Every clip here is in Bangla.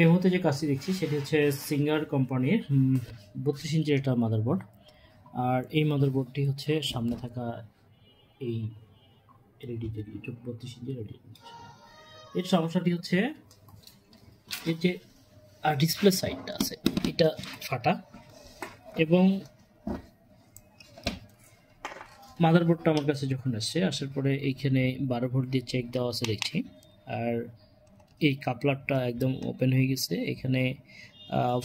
এই মুহূর্তে যে কাজটি দেখছি সেটি হচ্ছে সিঙ্গার কোম্পানির 32 ইঞ্চির একটা মাদারবোর্ড। আর এই মাদারবোর্ডটি হচ্ছে সামনে থাকা এই এলইডি 32 ইঞ্চির এলইডি। এর সমস্যাটি হচ্ছে এর যে ডিসপ্লে সাইডটা আছে এটা ফাটা, এবং মাদারবোর্ডটা আমার কাছে যখন আসার পরে এইখানে 12 ভোল্ট দিয়ে চেক দেওয়া আছে দেখছি, আর এই কাপলারটা একদম ওপেন হয়ে গেছে। এখানে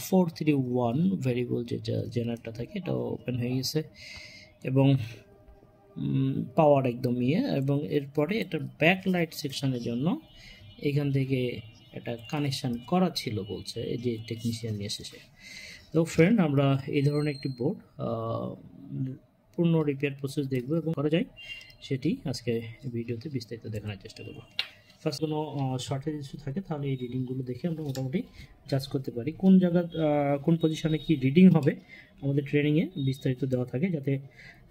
431 ভেরিয়েবল যেটা জেনারেটর থাকে এটা ওপেন হয়ে গেছে, এবং পাওয়ার একদম এবং এরপরে এটা ব্যাকলাইট সেকশনের জন্য এখান থেকে এটা কানেকশান করা ছিল বলছে এই যে টেকনিশিয়ান নিয়ে এসেছে। তো ফ্রেন্ড, আমরা এই ধরনের একটি বোর্ড পূর্ণ রিপেয়ার প্রসেস দেখব এবং করা যায় সেটি আজকে ভিডিওতে বিস্তারিত দেখানোর চেষ্টা করব। ফার্স্ট কোনো শর্টেজ ইস্যু থাকে তাহলে এই রিডিংগুলো দেখে আমরা মোটামুটি জাজ করতে পারি কোন জায়গা কোন পজিশনে কি রিডিং হবে। আমাদের ট্রেনিংয়ে বিস্তারিত দেওয়া থাকে যাতে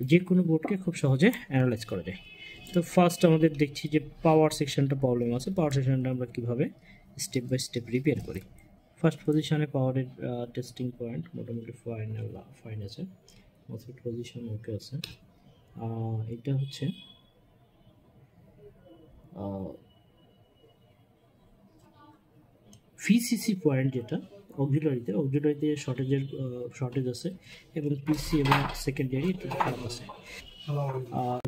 যে কোনো বোর্ডকে খুব সহজে অ্যানালাইজ করা যায়। তো ফার্স্ট আমাদের দেখছি যে পাওয়ার সেকশনটা প্রবলেম আছে। পাওয়ার সেকশনটা আমরা কীভাবে স্টেপ বাই স্টেপ রিপেয়ার করি। ফার্স্ট পজিশনে পাওয়ারের টেস্টিং পয়েন্ট মোটামুটি ফাইন আছে, মসফেট পজিশন ওকে আছে। এটা হচ্ছে ভিসিসি পয়েন্ট, যেটা অক্সিলারিতে শর্টেজ আছে, এবং পিসি এবং সেকেন্ডারি এটা খারাপ আছে।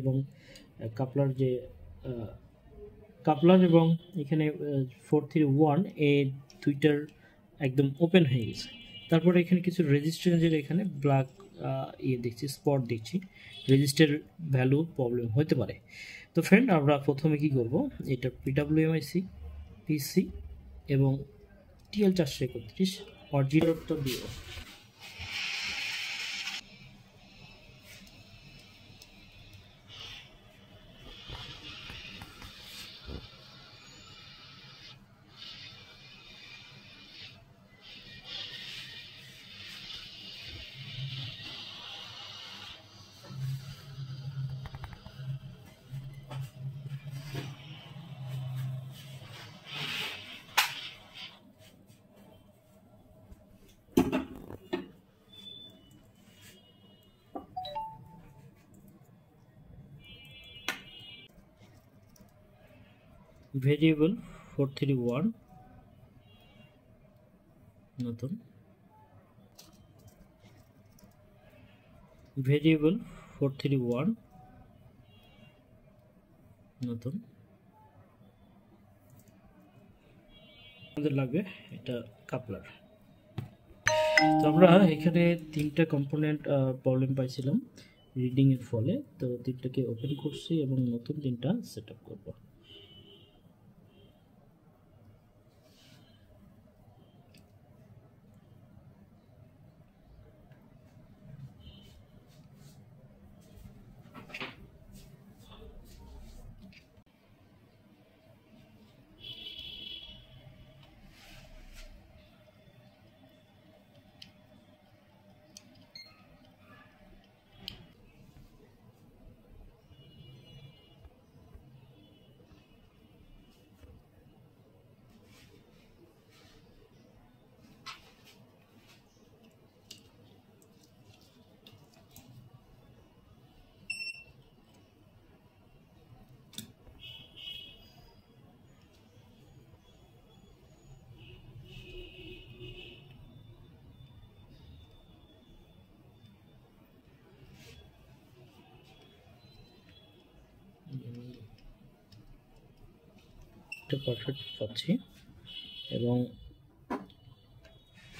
এবং কাপলার এবং এখানে 431 এই দুইটার একদম ওপেন হয়ে গেছে। তারপরে এখানে কিছু রেজিস্ট্যান্সের এখানে ব্ল্যাক দেখছি, স্পট দেখছি, রেজিস্টার ভ্যালু প্রবলেম হতে পারে। তো ফ্রেন্ড, আমরা প্রথমে কি করব, এটা পিডব্লিউএমআইসি, পিসি এবং TL 431 অরিজিনালটা দিয়ে ভেরিয়েবল 431 নতুন ভেরিয়েবল 431 নতুন আমাদের লাগবে এটা কাপলার। তো আমরা এখানে তিনটা কম্পোনেন্ট প্রবলেম পাইছিলাম রিডিং এর ফলে, তো তিনটাকে ওপেন করছি এবং নতুন তিনটা সেট আপ করবো। পারফেক্ট পাচ্ছি, এবং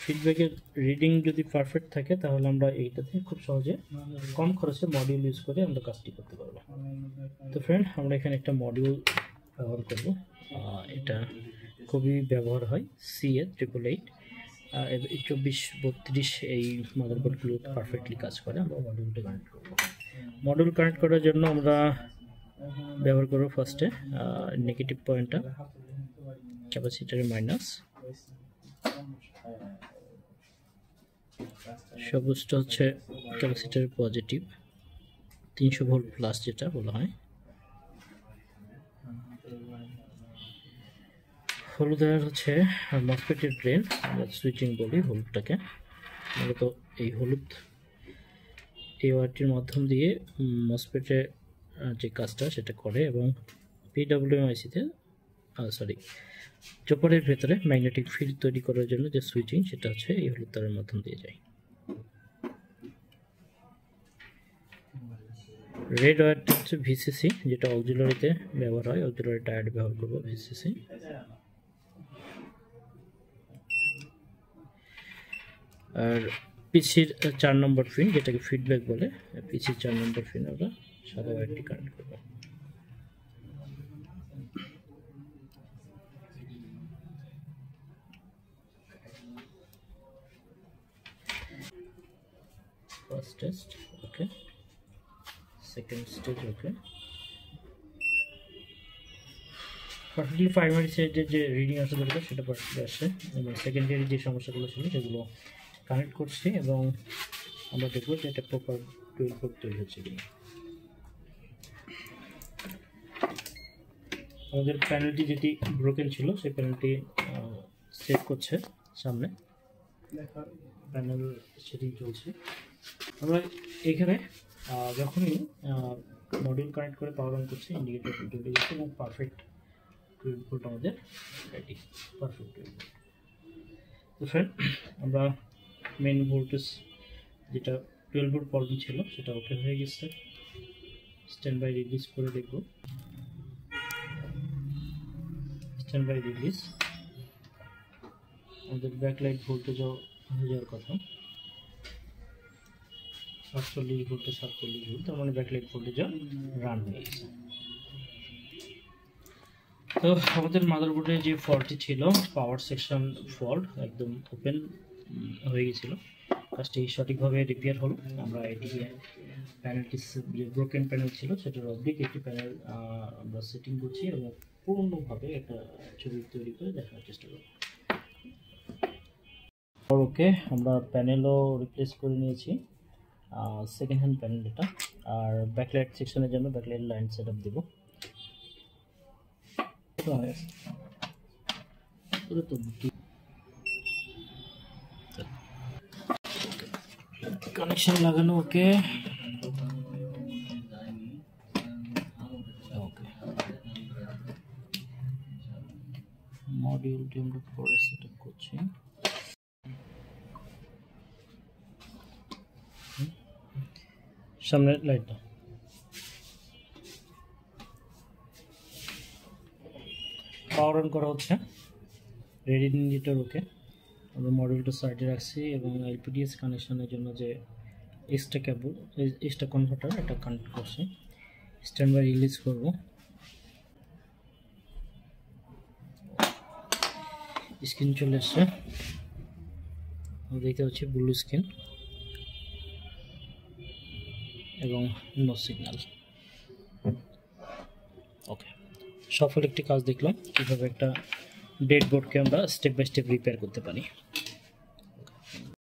ফিডব্যাকের রিডিং যদি পারফেক্ট থাকে তাহলে আমরা এইটাতে খুব সহজে কম খরচে মডিউল ইউজ করে আমরা কাজটি করতে পারবো। তো ফ্রেন্ড, আমরা এখানে একটা মডিউল ব্যবহার করব, এটা খুবই ব্যবহার হয়, CA888 2432 এই মাদারবোর্ডগুলো পারফেক্টলি কাজ করে। আমরা মডিউলটা কানেক্ট করবো। মডিউল কানেক্ট করার জন্য আমরা ব্যবহার করবো ফার্স্টে নেগেটিভ পয়েন্টটা ক্যাপাসিটরের মাইনাস, সবুজটা হচ্ছে ক্যাপাসিটরের পজিটিভ 300 ভোল্ট প্লাস যেটা বলা হয়, হলুদের হচ্ছে মসফেটের ড্রেন, আমরা সুইচিং বলি হলুদটাকে। মূলত এই হলুদ এই ওয়ারটির মাধ্যম দিয়ে মসফেটের যে কাজটা সেটা করে, এবং পিডব্লিউএমআইসিতে চপারের ভেতরে ম্যাগনেটিক ফিল্ড তৈরি করার জন্য যে সুইচিং সেটা হচ্ছে এই হলুদ তারের মাধ্যম দিয়ে যায়। রেড ওয়্যারটা হচ্ছে ভিসিসি, যেটা অক্সিলারিতে ব্যবহার হয়, অক্সিলারি টায়ার ব্যবহার করবো ভিসিসি। আর পিসির 4 নম্বর পিন, যেটাকে ফিডব্যাক বলে, পিসির 4 নম্বর পিন আমরা সাদা ওয়্যারটি কানেক্ট করবো। First test okay, second stage okay. Particularly primary সাইডের যে রিডিং আসা দরকার সেটা পার্টিকুলার আসে, এবং সেকেন্ডারি যে সমস্যাগুলো ছিল সেগুলো কানেক্ট করছি, এবং আমরা দেখবো যে এটা প্রপার 12 ভোল্ট তৈরি হচ্ছে কিনা। আমাদের প্যানেলটি যেটি ব্রোকেন ছিল সেই প্যানেলটি সেট করছে সামনে, প্যানেল সেটিং চলছে। আমরা এখানে যখনই মডিউল কানেক্ট করে পাওয়ার অন করছি, ইন্ডিকেটর জ্বলে গেছে এবং পারফেক্ট 12 ভোল্ট আমাদের রেডি, পারফেক্ট 12 ভোল্ট। তো ফ্রেন্ড, আমরা মেন ভোল্টেজ যেটা 12 ভোল্ট প্রবলেম ছিল সেটা ওকে হয়ে গেছে। স্ট্যান্ড বাই রিলিজ করে দেখব। স্ট্যান্ড বাই রিলিজ, আমাদের ব্যাকলাইট ভোল্টেজও হয়ে যাওয়ার কথা 47 ভোল্টে 47 ভোল্ট, তার মানে ব্যাকলাইট ভোল্টেজও রান হয়ে গেছে। তো আমাদের মাদারবোর্ডে যে ফল্টটি ছিল, পাওয়ার সেকশন ফল্ট, একদম ওপেন হয়ে গেছিলো, কাজটি সঠিকভাবে রিপেয়ার হলো। আমরা এটিকে প্যানেলটি যে ব্রোকেন প্যানেল ছিল সেটার অবলিক একটি প্যানেল আমরা সেটিং করছি, এবং পূর্ণভাবে একটা ছবি তৈরি করে দেখানোর চেষ্টা করব। ওকে, আমরা প্যানেলও রিপ্লেস করে নিয়েছি, সেকেন্ড হ্যান্ড প্যানেল এটা। আর ব্যাকলাইট সেকশনের জন্য ব্যাকলাইট লাইন সেট আপ দেবো। কানেকশন লাগানো ওকে, মডিউলটি আমরা পরে সেট আপ করছি। সামনে লাইটটা পাওয়ার অন করা হচ্ছে, রেডি ইন্ডিকেটর ওকে। আমরা মডিউলটা সাইডে রাখছি, এবং এলপিডিএস কানেকশনের জন্য যে এক্সট্রা কেবল, এক্সট্রা কনভার্টার, এটা কানেক্ট করছি। স্ট্যান্ড বাই রিলিজ করব। স্ক্রিন চলে আসছে, দেখতে পাচ্ছি ব্লু স্ক্রিন এবং নো সিগন্যাল। ওকে, সফল একটি কাজ দেখলাম কিভাবে একটা ব্রেডবোর্ডকে আমরা স্টেপ বাই স্টেপ রিপেয়ার করতে পারি।